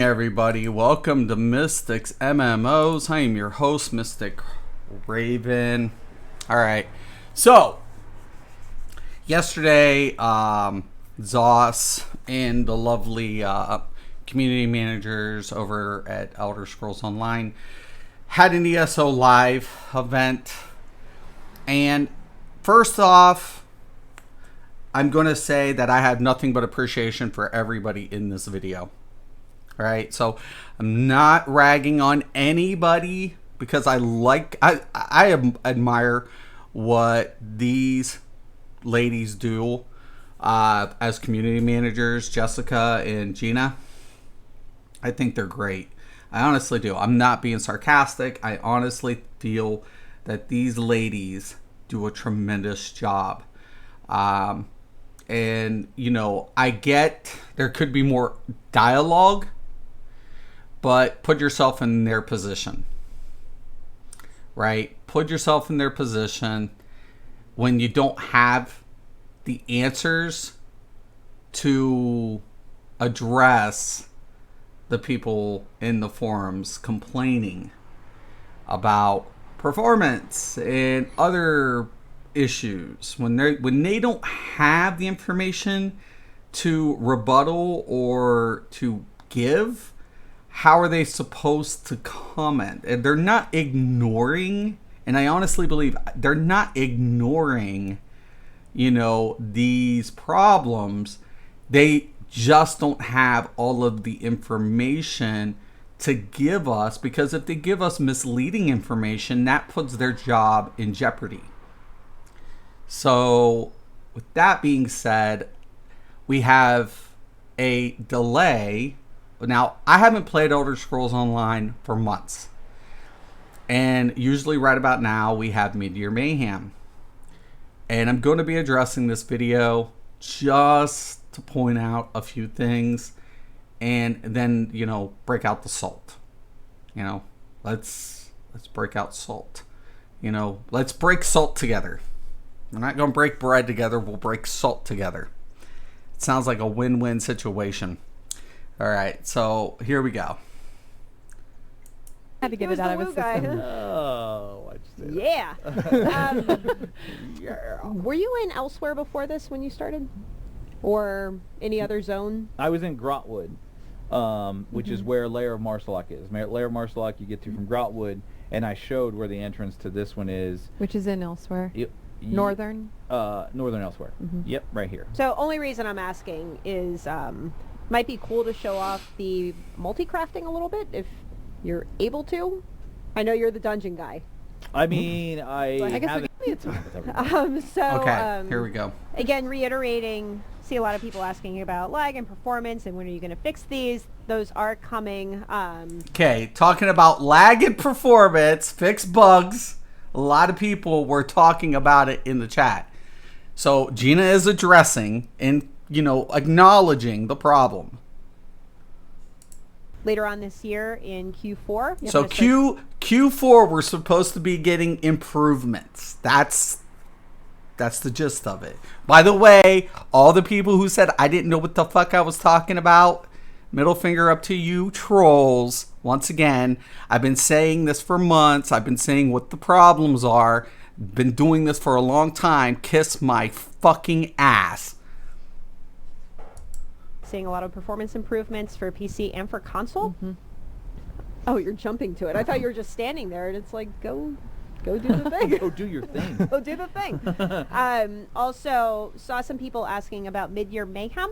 Everybody, welcome to Mystics MMOs. I am your host, Mystic Raven. Alright, so yesterday Zoss and the lovely community managers over at Elder Scrolls Online had an ESO live event, and first off, I'm going to say that I have nothing but appreciation for everybody in this video. All right, so I'm not ragging on anybody because I admire what these ladies do as community managers, Jessica and Gina. I think they're great. I honestly do. I'm not being sarcastic. I honestly feel that these ladies do a tremendous job. And, you know, I get there could be more dialogue, but put yourself in their position, right? Put yourself in their position when you don't have the answers to address the people in the forums complaining about performance and other issues. When they don't have the information to rebuttal or to give, how are they supposed to comment? And they're not ignoring, and I honestly believe they're not ignoring, you know, these problems. They just don't have all of the information to give us, because if they give us misleading information, that puts their job in jeopardy. So with that being said, we have a delay. Now, I haven't played Elder Scrolls Online for months. And usually right about now, we have Year Mayhem. And I'm going to be addressing this video just to point out a few things. And then, you know, break out the salt. You know, let's break out salt. You know, let's break salt together. We're not going to break bread together. We'll break salt together. It sounds like a win-win situation. All right, so here we go. Had to get it out of his system. Oh, Yeah. yeah. Were you in elsewhere before this when you started, or any other zone? I was in Grotwood, which is where Lair of Marsalok is. Lair of Marsalok you get to from Grotwood, and I showed where the entrance to this one is. Which is in elsewhere. Northern. Northern elsewhere. Yep, right here. So only reason I'm asking is might be cool to show off the multi-crafting a little bit if you're able to. I know you're the dungeon guy. I mean, I guess haven't. we can time with everything. Okay, here we go. Again, reiterating, see a lot of people asking about lag and performance and when are you going to fix these. Those are coming. Okay, talking about lag and performance, fix bugs. A lot of people were talking about it in the chat. So Gina is addressing and, you know, acknowledging the problem. Later on this year in Q4. Yep. So Q4 we're supposed to be getting improvements. That's the gist of it. By the way, all the people who said I didn't know what the fuck I was talking about, middle finger up to you trolls. Once again, I've been saying this for months. I've been saying what the problems are. Been doing this for a long time. Kiss my fucking ass. Seeing a lot of performance improvements for PC and for console. Oh, you're jumping to it. I thought you were just standing there, and it's like, go do the thing. Go do your thing. Go do the thing. Also, saw some people asking about Mid-Year Mayhem.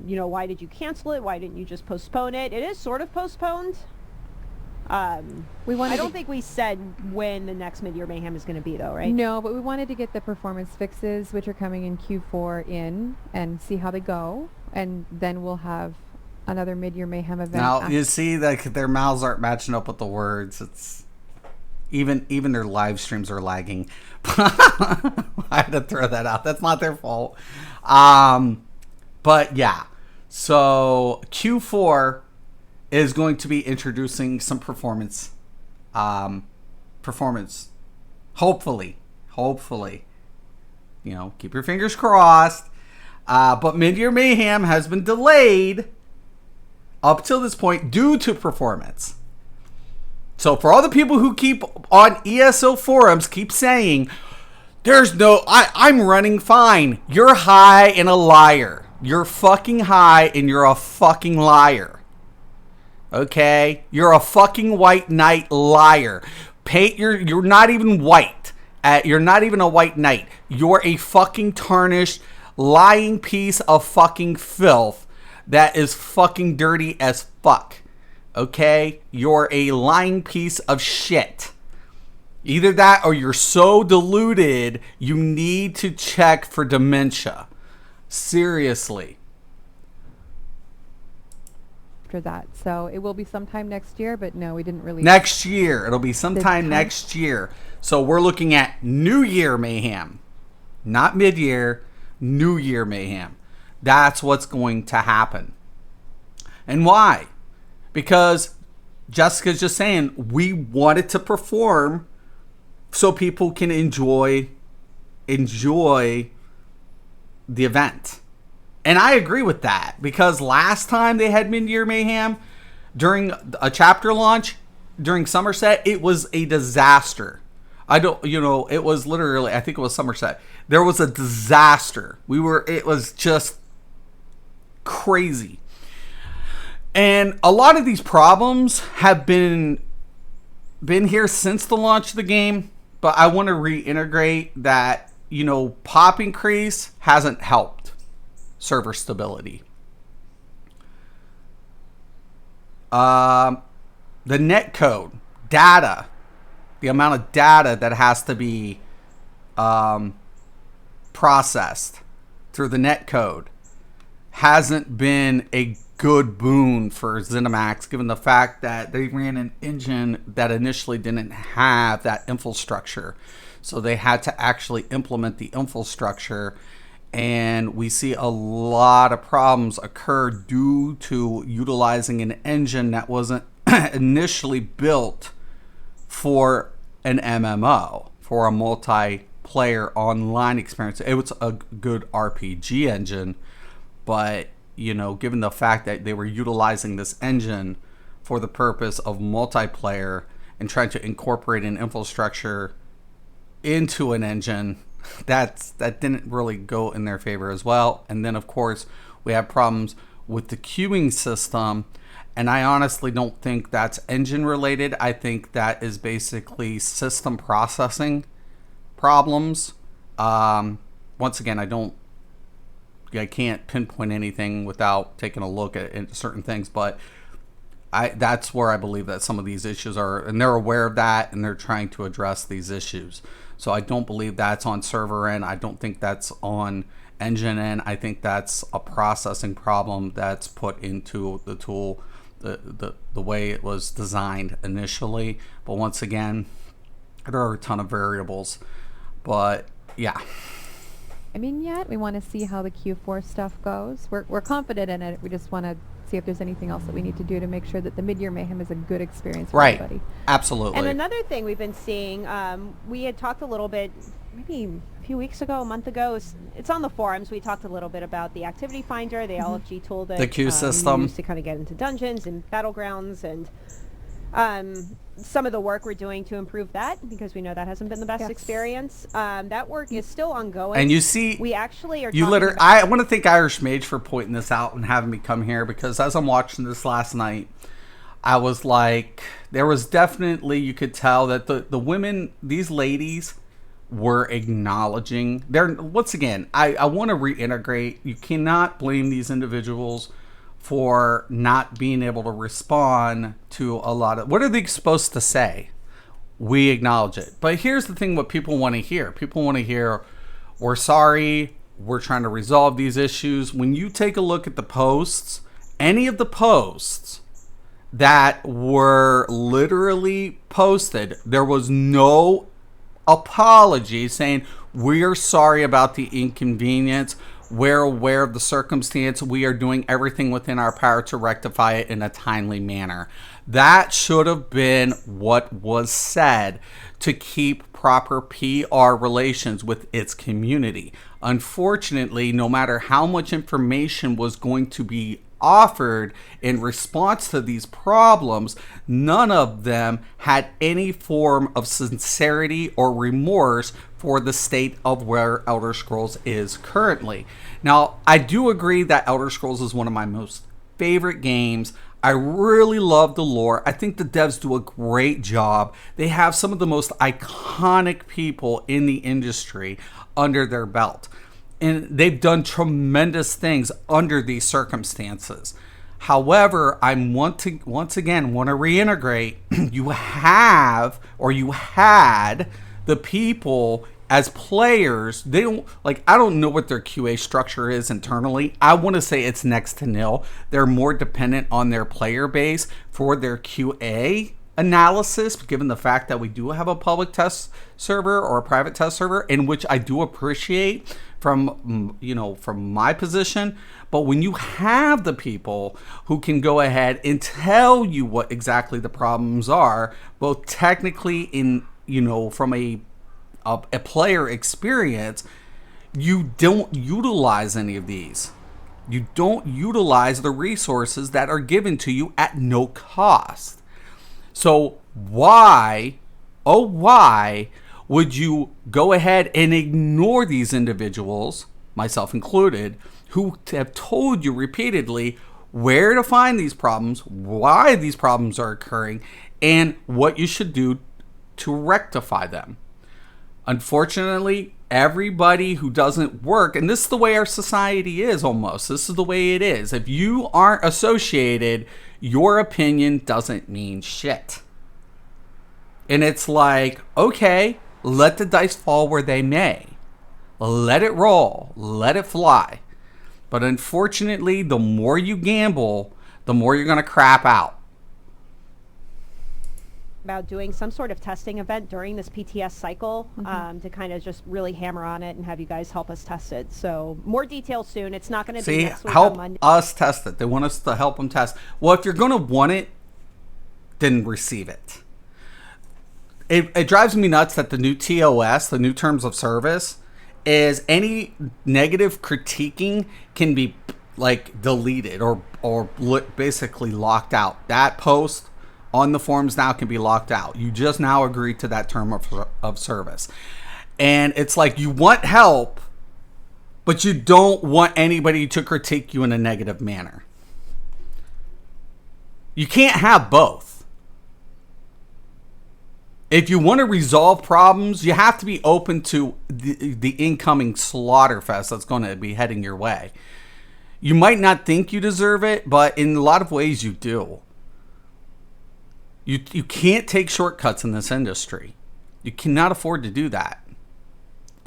You know, why did you cancel it? Why didn't you just postpone it? It is sort of postponed. I don't think we said when the next Mid-Year Mayhem is going to be, though, right? No, but we wanted to get the performance fixes, which are coming in Q4 in, and see how they go, and then we'll have another Mid-Year Mayhem event. Now, you see that their mouths aren't matching up with the words. It's even their live streams are lagging. I had to throw that out. That's not their fault. But yeah, so Q4 is going to be introducing some performance. Hopefully, you know, keep your fingers crossed. But Mid-Year Mayhem has been delayed up till this point due to performance. So for all the people who keep on ESO forums keep saying, there's no, I'm running fine. You're high and a liar. You're fucking high and you're a fucking liar. Okay? You're a fucking white knight liar. You're not even white. You're not even a white knight. You're a fucking tarnished, lying piece of fucking filth that is fucking dirty as fuck. Okay? You're a lying piece of shit. Either that or you're so deluded you need to check for dementia. Seriously. After that. So it will be sometime next year, but no, we didn't really. Next year. It'll be sometime next year. So we're looking at New Year Mayhem. Not mid-year. New Year Mayhem. That's what's going to happen. And why? Because Jessica's just saying we wanted to perform so people can enjoy the event. And I agree with that, because last time they had Mid-Year Mayhem during a chapter launch during Somerset, it was a disaster. It was literally, I think it was Somerset. There was a disaster. It was just crazy. And a lot of these problems have been here since the launch of the game, but I want to reintegrate that, pop increase hasn't helped server stability. The net code, data, the amount of data that has to be processed through the net code hasn't been a good boon for ZeniMax, given the fact that they ran an engine that initially didn't have that infrastructure. So they had to actually implement the infrastructure, and we see a lot of problems occur due to utilizing an engine that wasn't initially built for an MMO, for a multiplayer online experience. It was a good RPG engine, but given the fact that they were utilizing this engine for the purpose of multiplayer and trying to incorporate an infrastructure into an engine, that didn't really go in their favor as well. And then, of course, we have problems with the queuing system, and I honestly don't think that's engine related. I think that is basically system processing problems. Once again, I can't pinpoint anything without taking a look at certain things, but that's where I believe that some of these issues are, and they're aware of that, and they're trying to address these issues. So I don't believe that's on server end. I don't think that's on engine end. I think that's a processing problem that's put into the tool, the way it was designed initially. But once again, there are a ton of variables. But yeah. Yet we want to see how the Q4 stuff goes. We're confident in it. We just want to see if there's anything else that we need to do to make sure that the Mid-Year Mayhem is a good experience for everybody. Absolutely. And another thing we've been seeing, we had talked a little bit, maybe a few weeks ago, a month ago, it's on the forums. We talked a little bit about the activity finder, the LFG tool that the queue system used to kind of get into dungeons and battlegrounds, and some of the work we're doing to improve that, because we know that hasn't been the best experience. That work is still ongoing. And you see, we actually are. I want to thank Irish Mage for pointing this out and having me come here, because as I'm watching this last night, I was like, there was definitely, you could tell that the women, these ladies, were acknowledging. Once again, I want to reintegrate. You cannot blame these individuals for not being able to respond to a lot of, what are they supposed to say? We acknowledge it. But here's the thing, what people want to hear. People want to hear, we're sorry, we're trying to resolve these issues. When you take a look at the posts, any of the posts that were literally posted, there was no apology saying, we're sorry about the inconvenience. We're aware of the circumstance. We are doing everything within our power to rectify it in a timely manner. That should have been what was said to keep proper PR relations with its community. Unfortunately, no matter how much information was going to be offered in response to these problems, none of them had any form of sincerity or remorse for the state of where Elder Scrolls is currently. Now, I do agree that Elder Scrolls is one of my most favorite games. I really love the lore. I think the devs do a great job. They have some of the most iconic people in the industry under their belt. And they've done tremendous things under these circumstances. However, I once again want to reintegrate, you had the people as players. They don't, like, I don't know what their QA structure is internally. I want to say it's next to nil. They're more dependent on their player base for their QA analysis, given the fact that we do have a public test server or a private test server, in which I do appreciate from my position. But when you have the people who can go ahead and tell you what exactly the problems are, both technically in, from a player experience, you don't utilize any of these. You don't utilize the resources that are given to you at no cost. So why would you go ahead and ignore these individuals, myself included, who have told you repeatedly where to find these problems, why these problems are occurring, and what you should do to rectify them? Unfortunately, everybody who doesn't work, and this is the way our society is almost, this is the way it is. If you aren't associated, your opinion doesn't mean shit. And it's like, okay, let the dice fall where they may. Let it roll, let it fly. But unfortunately, the more you gamble, the more you're going to crap out. About doing some sort of testing event during this PTS cycle to kind of just really hammer on it and have you guys help us test it. So more details soon. It's not going to be next week on Monday. Help us test it. They want us to help them test. Well, if you're going to want it, then receive it. It drives me nuts that the new TOS, the new terms of service, is any negative critiquing can be like deleted or basically locked out. That post on the forums now can be locked out. You just now agree to that term of service. And it's like you want help, but you don't want anybody to critique you in a negative manner. You can't have both. If you want to resolve problems, you have to be open to the incoming slaughterfest that's going to be heading your way. You might not think you deserve it, but in a lot of ways you do. You can't take shortcuts in this industry. You cannot afford to do that.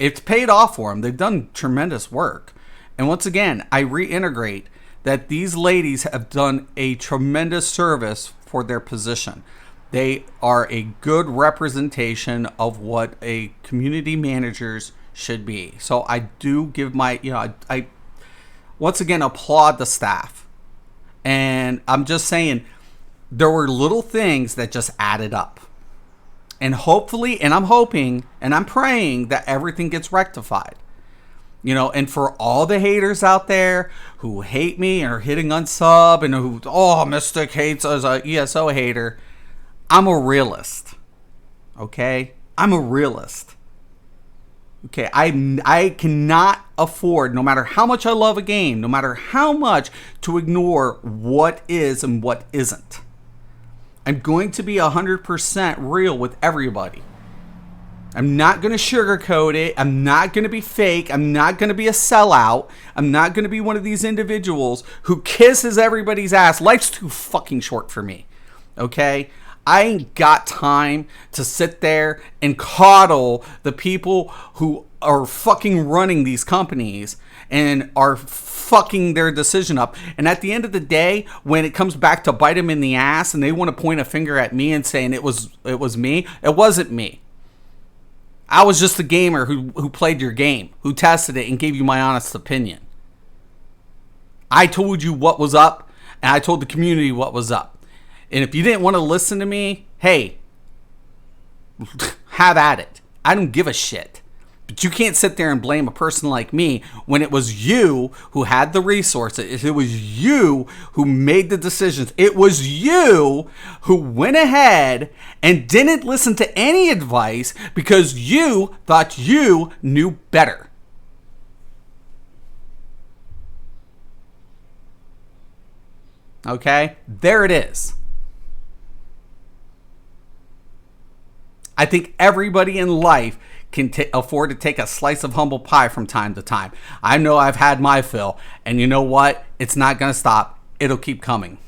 It's paid off for them. They've done tremendous work. And once again, I reintegrate that these ladies have done a tremendous service for their position. They are a good representation of what a community managers should be. So I do give my, I once again applaud the staff. And I'm just saying, there were little things that just added up. And hopefully, and I'm hoping, and I'm praying that everything gets rectified. And for all the haters out there who hate me or hitting unsub and who, Mystic hates as a ESO hater, I'm a realist. Okay? I'm a realist. Okay? I cannot afford, no matter how much I love a game, no matter how much, to ignore what is and what isn't. I'm going to be 100% real with everybody. I'm not going to sugarcoat it. I'm not going to be fake. I'm not going to be a sellout. I'm not going to be one of these individuals who kisses everybody's ass. Life's too fucking short for me. Okay? I ain't got time to sit there and coddle the people who are fucking running these companies and are fucking their decision up. And at the end of the day, when it comes back to bite them in the ass and they want to point a finger at me and saying it was me, it wasn't me. I was just a gamer who played your game, who tested it and gave you my honest opinion. I told you what was up, and I told the community what was up. And if you didn't want to listen to me, hey, have at it. I don't give a shit. But you can't sit there and blame a person like me when it was you who had the resources. It was you who made the decisions. It was you who went ahead and didn't listen to any advice because you thought you knew better. Okay? There it is. I think everybody in life can afford to take a slice of humble pie from time to time. I know I've had my fill, and you know what? It's not going to stop. It'll keep coming.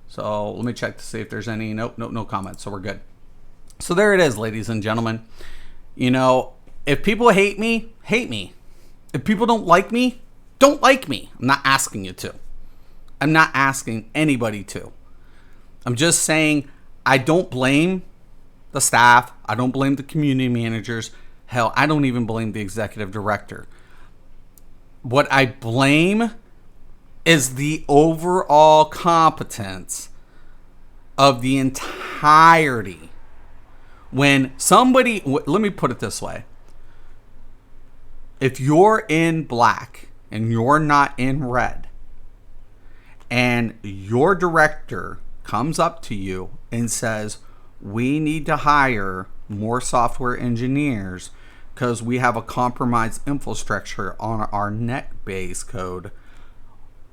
So let me check to see if there's any. Nope, no comments. So we're good. So there it is, ladies and gentlemen. You know, if people hate me, hate me. If people don't like me, don't like me. I'm not asking you to. I'm not asking anybody to. I'm just saying I don't blame the staff. I don't blame the community managers. Hell, I don't even blame the executive director. What I blame is the overall competence of the entirety. When somebody, let me put it this way. If you're in black and you're not in red, and your director comes up to you and says, we need to hire more software engineers because we have a compromised infrastructure on our net-based code,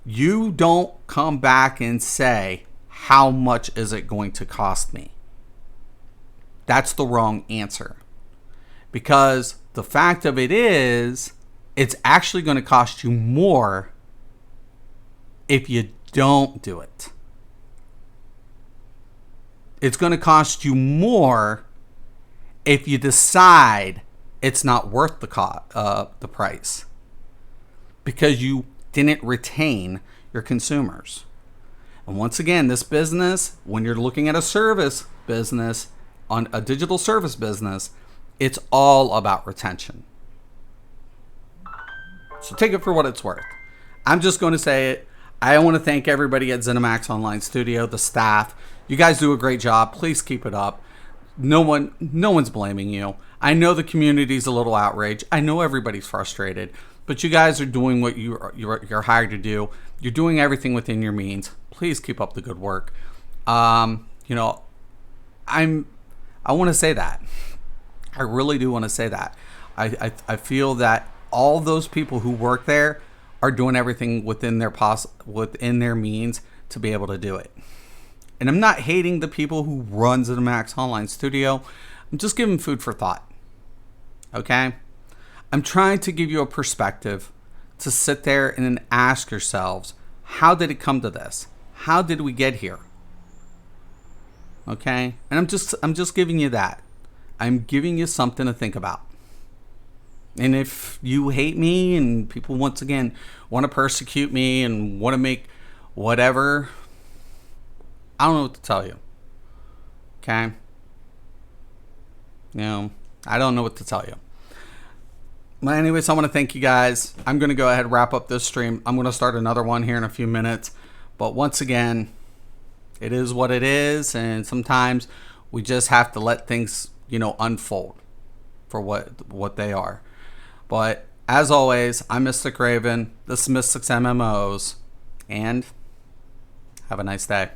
you don't come back and say, how much is it going to cost me? That's the wrong answer. Because the fact of it is, it's actually going to cost you more if you don't do it. It's going to cost you more if you decide it's not worth the price because you didn't retain your consumers. And once again, this business, when you're looking at a service business, on a digital service business, it's all about retention. So take it for what it's worth. I'm just going to say it. I want to thank everybody at ZeniMax Online Studio, the staff. You guys do a great job. Please keep it up. No one's blaming you. I know the community's a little outraged. I know everybody's frustrated, but you guys are doing what you're hired to do. You're doing everything within your means. Please keep up the good work. I want to say that. I really do want to say that. I feel that all those people who work there are doing everything within their means to be able to do it. And I'm not hating the people who run ZeniMax Online Studio. I'm just giving food for thought. Okay? I'm trying to give you a perspective to sit there and then ask yourselves, how did it come to this? How did we get here? Okay? And I'm just giving you that. I'm giving you something to think about. And if you hate me and people once again want to persecute me and want to make whatever, I don't know what to tell you. Okay? I don't know what to tell you. But anyways, I want to thank you guys. I'm going to go ahead and wrap up this stream. I'm going to start another one here in a few minutes. But once again, it is what it is. And sometimes we just have to let things, unfold for what they are. But as always, I'm Mystic Raven. This is Mystics MMOs. And have a nice day.